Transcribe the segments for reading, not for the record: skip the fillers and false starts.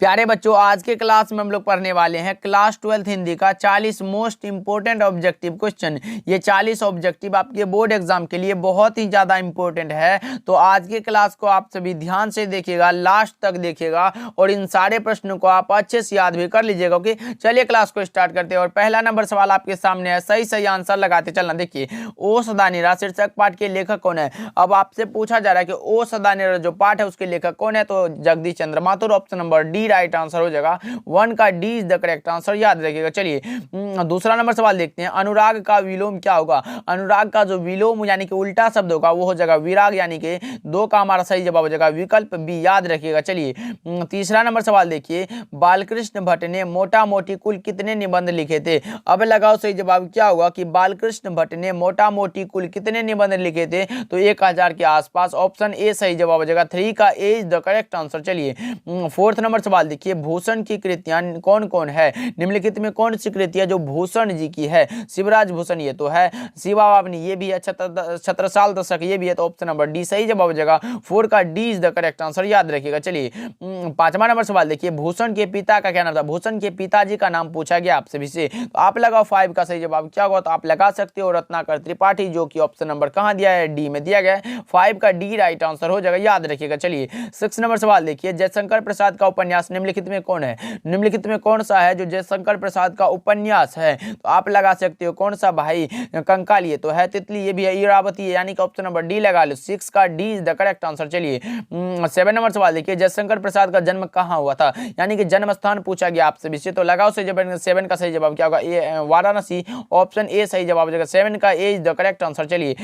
प्यारे बच्चों, आज के क्लास में हम लोग पढ़ने वाले हैं क्लास 12th हिंदी का 40 मोस्ट इंपोर्टेंट ऑब्जेक्टिव क्वेश्चन। ये 40 ऑब्जेक्टिव आपके बोर्ड एग्जाम के लिए बहुत ही ज्यादा इंपॉर्टेंट है। तो आज के क्लास को आप सभी ध्यान से देखिएगा, लास्ट तक देखिएगा और इन सारे प्रश्नों को आप अच्छे से याद भी कर लीजिएगा। ओके, चलिए क्लास को स्टार्ट करते हैं। और पहला नंबर सवाल आपके सामने है, सही सही आंसर लगाते चलना। देखिए, ओ सदा निरा शीर्षक पाठ के लेखक कौन है। अब आपसे पूछा जा रहा है कि ओ सदा निरा जो पाठ है उसके लेखक कौन है, तो Jagdish Chandra Mathur. Option number D right answer हो जाएगा। 1 का D is the correct answer, याद रखिएगा। चलिए दूसरा नंबर सवाल देखते हैं। अनुराग का विलोम क्या होगा। अनुराग का जो विलोम यानी कि उल्टा शब्द होगा वो हो जाएगा विराग, यानी कि 2 का हमारा सही जवाब हो जाएगा विकल्प बी, याद रखिएगा। चलिए तीसरा नंबर सवाल देखिए। बालकृष्ण भट्ट ने मोटा मोटी कुल कितने निबंध लिखे थे। अब लगाओ सही जवाब क्या होगा कि बालकृष्ण भट्ट ने मोटा मोटी कुल कितने निबंध लिखे थे, तो 1000 के आसपास। ऑप्शन ए सही जवाब हो जाएगा। 3 का ए इज द करेक्ट आंसर। चलिए फोर्थ नंबर सवाल देखिए। भूषण की कृतियां कौन कौन है। निम्नलिखित में कौन सी कृतियां जो भूषण जी की है। शिवराज भूषण ये तो है, शिवा बाबनी ये भी है, छत्रसाल दशक ये भी है, तो ऑप्शन नंबर डी सही जवाब हो जाएगा। 4 का D is the correct answer, याद रखिएगा। चलिए पांचवा नंबर सवाल देखिए। भूषण के पिता का क्या नाम था। भूषण के पिताजी का नाम पूछा गया आपसे भी से, तो आप लगाओ 5 का सही जवाब क्या होगा, तो आप लगा सकते हो रत्नाकर त्रिपाठी, जो कि ऑप्शन नंबर कहां दिया है, डी में दिया गया है। 5 का डी राइट आंसर हो जाएगा, याद रखिएगा। चलिए 6 नंबर सवाल देखिए। जयशंकर प्रसाद का उपन्यास निम्नलिखित में कौन है। निम्नलिखित में कौन सा है जो जयशंकर प्रसाद का उपन्यास है, तो आप लगा सकते हो कौन सा भाई, कंकाल ये तो है, तितली ये भी है, इरावती है, यानी कि ऑप्शन नंबर डी लगा लो। 6 का D is the correct answer. चलिए 7 नंबर सवाल देखिए। जयशंकर प्रसाद का जन्म कहाँ हुआ था, यानी कि जन्म स्थान पूछा गया आपसे विषय, तो लगाओ सही जवाब। 7 का सही जवाब क्या होगा, वाराणसी। ऑप्शन ए सही जवाब हो जाएगा। 7 का ए इज द करेक्ट आंसर। चलिए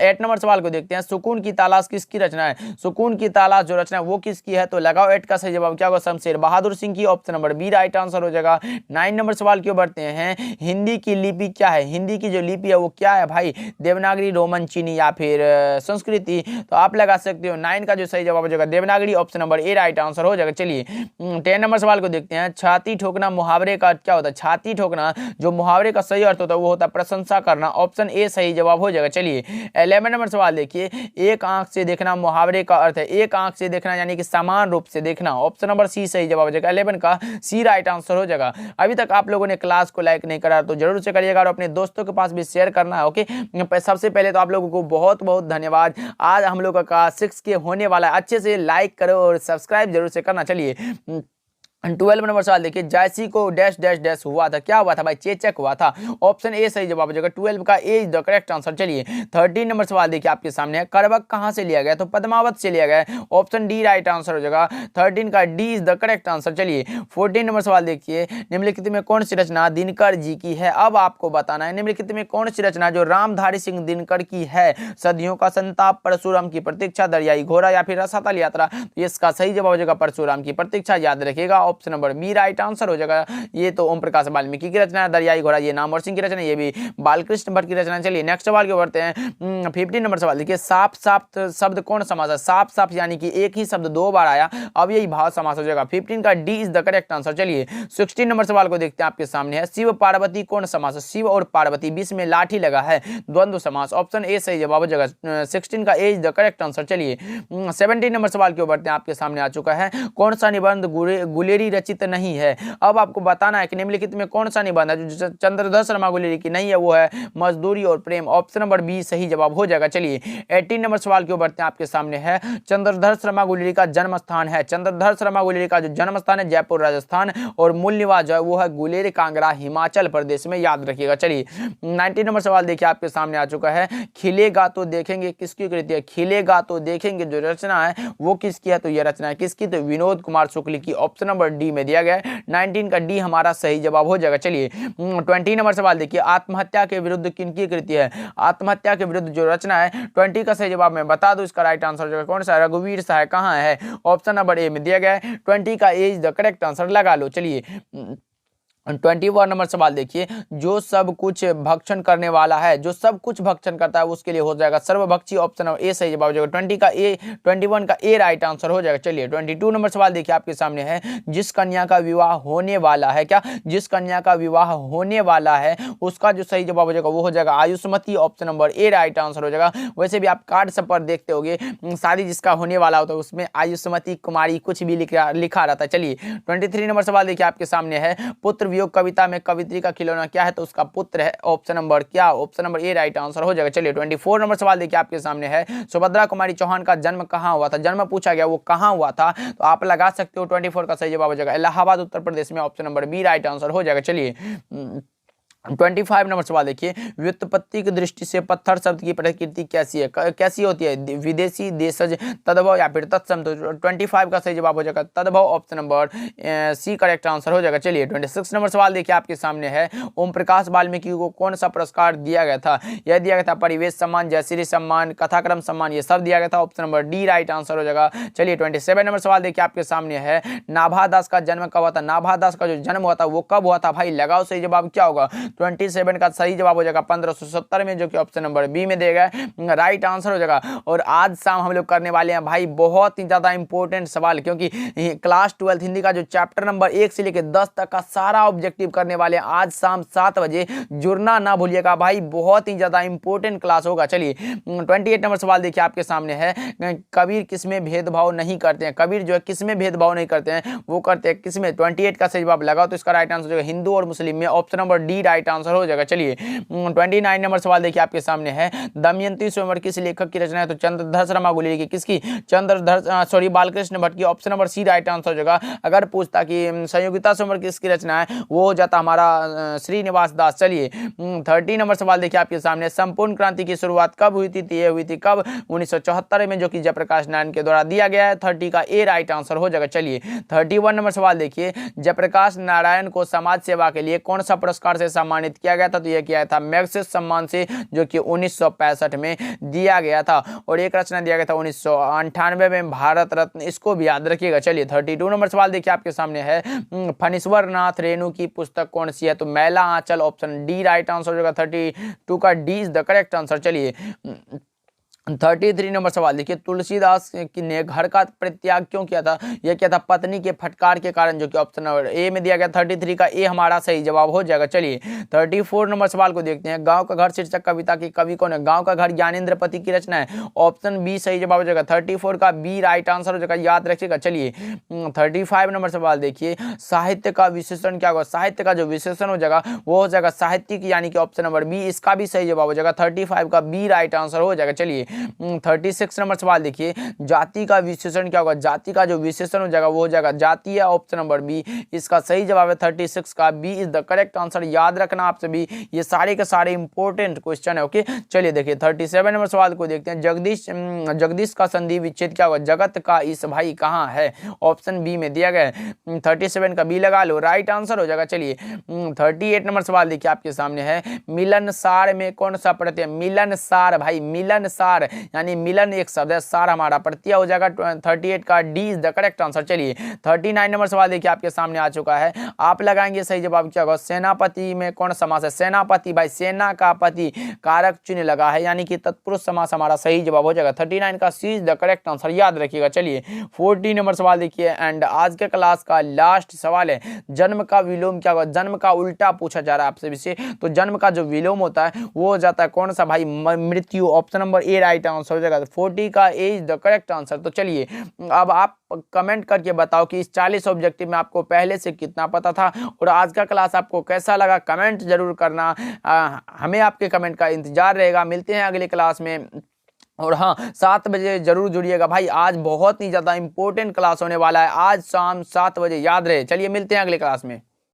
8 नंबर सवाल को देखते हैं। सुकून की तलाश किसकी रचना है। सुकून की तलाश जो रचना है वो किसकी है, तो लगाओ 8 का सही जवाब क्या होगा, शमशेर बहादुर सिंह की। Option number B right answer हो जाएगा। 9 नंबर सवाल क्यों बढ़ते हैं। हिंदी की लिपि क्या है। हिंदी की जो लिपि है वो क्या है भाई, देवनागरी, रोमन, चीनी या फिर संस्कृति, तो आप लगा सकते हो 9 का जो सही जवाब हो जाएगा Devanagari. Option number A right answer हो जाएगा। चलिए 10 नंबर सवाल को देखते हैं। छाती ठोकना मुहावरे का क्या होता है। छाती ठोकना जो मुहावरे का सही अर्थ होता है वो होता है प्रशंसा करना। ऑप्शन ए सही जवाब हो जाएगा। चलिए 11 नंबर सवाल देखिए। एक आंख से देखना मुहावरे का अर्थ है, एक आंख से देखना यानी कि समान रूप से देखना। ऑप्शन नंबर सी सही जवाब हो जाएगा। 11 का सी राइट आंसर हो जाएगा। अभी तक आप लोगों ने क्लास को लाइक नहीं करा तो जरूर से करिएगा और अपने दोस्तों के पास भी शेयर करना है। ओके, सबसे पहले तो आप लोगों को बहुत बहुत धन्यवाद। आज हम लोगों का 6 के होने वाला है, अच्छे से लाइक करो और सब्सक्राइब जरूर से करना। चलिए 12 नंबर सवाल देखिए। जैसी को डैश डैश डैश हुआ था, क्या हुआ था भाई, चेचक हुआ था। ऑप्शन ए सही जवाब हो जाएगा। 12 का ए इज द करेक्ट आंसर। चलिए 13 नंबर सवाल देखिए आपके सामने है। करवक कहां से लिया गया, तो पद्मावत से लिया गया है। ऑप्शन डी राइट आंसर हो जाएगा। 13 का D is the correct answer. चलिए 14 नंबर सवाल देखिए। निम्नलिखित में कौन सी रचना दिनकर जी की है। अब आपको बताना है निम्नलिखित में कौन सी रचना जो रामधारी सिंह दिनकर की है। सदियों का संताप, परशुराम की प्रतीक्षा, दरियाई घोड़ा या फिर रसातल यात्रा, तो इसका सही जवाब हो जाएगा परशुराम की प्रतीक्षा, याद रखिएगा। Option number B right answer हो जाएगा। ये तो ओम प्रकाश वाल्मीकि की रचना है। दरियाई घोड़ा ये नामवर सिंह की रचना, ये भी बालकृष्ण भट्ट की रचना। चलिए नेक्स्ट सवाल की ओर बढ़ते हैं। 15 नंबर सवाल देखिए। साफ साफ शब्द कौन समास है। साफ साफ यानी कि एक ही शब्द 2 बार आया, अब यही भाव समास हो जाएगा। 15 का D is the correct answer. चलिए 16 नंबर सवाल को देखते हैं आपके सामने है। शिव पार्वती कौन समास है। शिव और पार्वती बीच में लाठी लगा है, द्वंद्व समास। ऑप्शन ए सही जवाब हो जाएगा। 16 का ए इज द करेक्ट आंसर। चलिए 17 नंबर सवाल की ओर बढ़ते हैं आपके सामने आ चुका है। कौन सा निबंध गुलेरी रचित नहीं है। अब आपको बताना है कि निम्नलिखित में कौन सा निबंध है जो चंद्रधर शर्मा गुलेरी की नहीं है, वो है मजदूरी और प्रेम। ऑप्शन नंबर बी सही जवाब हो जाएगा। चलिए 18 नंबर सवाल की ओर बढ़ते हैं आपके सामने है। चंद्रधर शर्मा गुलेरी का जन्म स्थान है। चंद्रधर शर्मा गुलेरी का जो जन्म स्थान है जयपुर राजस्थान, और मूल निवास जो है वो है गुलेरी कांगड़ा हिमाचल प्रदेश में, याद रखिएगा। चलिए 19 नंबर सवाल देखिए आपके सामने आ चुका है। खिलेगा तो देखेंगे किसकी कृति है। खिलेगा तो देखेंगे जो रचना है वो किसकी है, तो यह रचना है किसकी, तो विनोद कुमार शुक्ल की। ऑप्शन नंबर डी में दिया गया है। 19 का डी हमारा सही जवाब हो जाएगा। चलिए 20 नंबर सवाल देखिए। आत्महत्या के विरुद्ध किनकी कृति है। आत्महत्या के विरुद्ध जो रचना है 20 का सही जवाब मैं बता दूं, इसका राइट आंसर हो जाएगा कौन सा, रघुवीर सहाय कहां है। ऑप्शन नंबर ए में दिया गया है। 20 का ए इज द करेक्ट आंसर, लगा लो। चलिए 21 नंबर सवाल देखिए, जो सब कुछ भक्षण करने वाला है, जो सब कुछ भक्षण करता है उसके लिए हो जाएगा सर्वभक्षी, ऑप्शन नंबर ए सही जवाब हो जाएगा। 21 का ए राइट आंसर हो जाएगा। चलिए 22 नंबर सवाल देखिए आपके सामने है, जिस कन्या का विवाह होने वाला है, क्या जिस कन्या का विवाह होने वाला है उसका जो सही जवाब हो जाएगा वो हो जाएगा आयुष्मती, option number A right answer हो जाएगा। वैसे भी आप कार्ड सब पर देखते होंगे शादी जिसका होने वाला होता है उसमें आयुष्मती कुमारी कुछ भी लिखा रहता है। चलिए 23 नंबर सवाल देखिए आपके सामने है, पुत्र वियोग कविता में कवित्री का खिलौना क्या है, तो उसका पुत्र है, ऑप्शन नंबर क्या, option number A right answer हो जाएगा। चलिए 24 नंबर सवाल देखिए आपके सामने है, सुभद्रा कुमारी चौहान का जन्म कहाँ हुआ था, जन्म पूछा गया वो कहाँ हुआ था, तो आप लगा सकते हो 24 का सही जवाब हो जाएगा इलाहाबाद उत्तर प्रदेश में, option number B right answer हो जाएगा। चलिए 25 नंबर सवाल देखिए, व्युत्पत्ति की दृष्टि से पत्थर शब्द की प्रकृति कैसी है, कैसी होती है, विदेशी, देशज, तद्भव या फिर तत्सम, तो 25 का सही जवाब हो जाएगा तद्भव, option number C correct answer हो जाएगा। चलिए 26 नंबर सवाल देखिए आपके सामने है, ओम प्रकाश वाल्मीकि को कौन सा पुरस्कार दिया गया था, यह दिया गया था परिवेश सम्मान, जयश्री सम्मान, कथाक्रम सम्मान, ये सब दिया गया था, option number D right answer हो जाएगा। चलिए 27 नंबर सवाल देखिए आपके सामने है, नाभा दास का जन्म कब हुआ था, नाभा दास का जो जन्म हुआ था वो कब हुआ था, भाई लगाओ सही जवाब क्या होगा, 27 का सही जवाब हो जाएगा 1570 में, जो कि ऑप्शन नंबर बी में देगा राइट आंसर हो जाएगा। और आज शाम हम लोग करने वाले हैं भाई बहुत ही ज्यादा इंपॉर्टेंट सवाल, क्योंकि क्लास 12 हिंदी का जो चैप्टर नंबर 1 से लेकर 10 तक का सारा ऑब्जेक्टिव करने वाले हैं आज शाम 7 बजे, जुड़ना ना भूलिएगा भाई, बहुत ही ज्यादा इंपॉर्टेंट क्लास होगा। चलिए 28 नंबर सवाल देखिए आपके सामने है, कबीर किसमें भेदभाव नहीं करते हैं, कबीर जो है किसमें भेदभाव नहीं करते हैं, वो करते हैं किसमें, 28 का सही जवाब लगाओ तो इसका राइट आंसर हो जाएगा हिंदू और मुस्लिम में, option number D right answer हो जाएगा। चलिए 29 नंबर सवाल देखिए आपके सामने है, दमयंती स्वयंवर किस लेखक की रचना है, तो चंद्रधर शर्मा गोली की, किसकी, बालकृष्ण भट्ट की, option number C right answer हो जाएगा। अगर पूछता कि संयोगिता स्वयंवर किसकी रचना है, वो हो जाता हमारा श्रीनिवास दास। चलिए 30 नंबर सवाल देखिए आपके सामने, संपूर्ण क्रांति की शुरुआत कब हुई थी, ये हुई थी कब, 1974 में, जो कि जयप्रकाश नारायण के द्वारा दिया गया है, 30 का ए राइट आंसर हो जाएगा। चलिए 31 नंबर सवाल देखिए, जयप्रकाश नारायण को समाज सेवा के लिए कौन सा पुरस्कार से सम्मानित किया गया था, तो यह किया था मैग्सेसे सम्मान से, जो कि 1965 में दिया गया था, और एक रचना दिया गया था 1998 में भारत रत्न, इसको भी याद रखिएगा। चलिए 32 नंबर सवाल देखिए आपके सामने है, फणीश्वर नाथ रेणु की पुस्तक कौन सी है, तो मैला आंचल, ऑप्शन डी राइट आंसर हो जाएगा। 32 का D is the correct answer. चलिए 33 नंबर सवाल देखिए, तुलसीदास ने घर का परित्याग क्यों किया था, यह किया था पत्नी के फटकार के कारण, जो कि ऑप्शन नंबर ए में दिया गया। 33 का ए हमारा सही जवाब हो जाएगा। चलिए 34 नंबर सवाल को देखते हैं, गांव का घर शीर्षक कविता की कवि कौन है, गांव का घर ज्ञानेंद्र पति की रचना है, ऑप्शन बी सही जवाब हो जाएगा। 34 का बी राइट आंसर हो जाएगा, याद रखिएगा। चलिए 35 नंबर सवाल देखिए, साहित्य का विशेषण क्या होगा, साहित्य का जो विशेषण हो जाएगा वो हो जाएगा साहित्यिक, यानी कि ऑप्शन नंबर बी, इसका भी सही जवाब हो जाएगा। 35 का बी राइट आंसर हो जाएगा। चलिए 36 नंबर सवाल देखिए, जाति का विशेषण क्या होगा, जाति का जो विशेषण हो जाएगा वो हो जाएगा जातीय, ऑप्शन नंबर बी, इसका सही जवाब है 36 का B is the correct answer. याद रखना आप सभी, ये सारे के सारे इंपॉर्टेंट क्वेश्चन है। ओके चलिए देखिए 37 नंबर सवाल को देखते हैं, जगदीश का संधि विच्छेद क्या होगा, जगत का इस भाई कहाँ है, ऑप्शन बी में दिया गया है। 37 का बी लगा लो, राइट आंसर हो जाएगा। चलिए 38 नंबर सवाल देखिए आपके सामने है, मिलनसार में कौन सा प्रत्यय, मिलनसार भाई, मिलनसार यानी मिलन एक शब्द है, सार हमारा प्रत्यय हो जाएगा। 38 का D is the correct answer. चलिए 39 नंबर सवाल देखिए आपके सामने आ चुका है, आप लगाएंगे सही जवाब क्या होगा, सेनापति में कौन समास है, सेनापति भाई, सेना का पति, कारक चिन्ह लगा है, यानी कि तत्पुरुष समास हमारा सही जवाब हो जाएगा। 39 का सी इज द करेक्ट आंसर, याद रखिएगा। चलिए 40 नंबर सवाल देखिए, एंड आज के क्लास का लास्ट सवाल है, जन्म का विलोम क्या होगा, जन्म का उल्टा पूछा जा रहा है आपसे विषय, तो जन्म का जो विलोम होता है वो हो जाता है कौन सा भाई, मृत्यु, option number A right answer हो जाएगा। 40 का ए इज द करेक्ट आंसर। तो चलिए अब आप कमेंट करके बताओ कि इस 40 ऑब्जेक्टिव में आपको पहले से कितना पता था, और आज का क्लास आपको कैसा लगा, कमेंट जरूर करना। हमें आपके कमेंट का इंतजार रहेगा। मिलते हैं अगले क्लास में, और हाँ 7 बजे जरूर जुड़िएगा भाई, आज बहुत ही ज़्यादा इंपॉर्टेंट क्लास होने वाला है, आज शाम 7 बजे, याद रहे। चलिए मिलते हैं अगले क्लास में।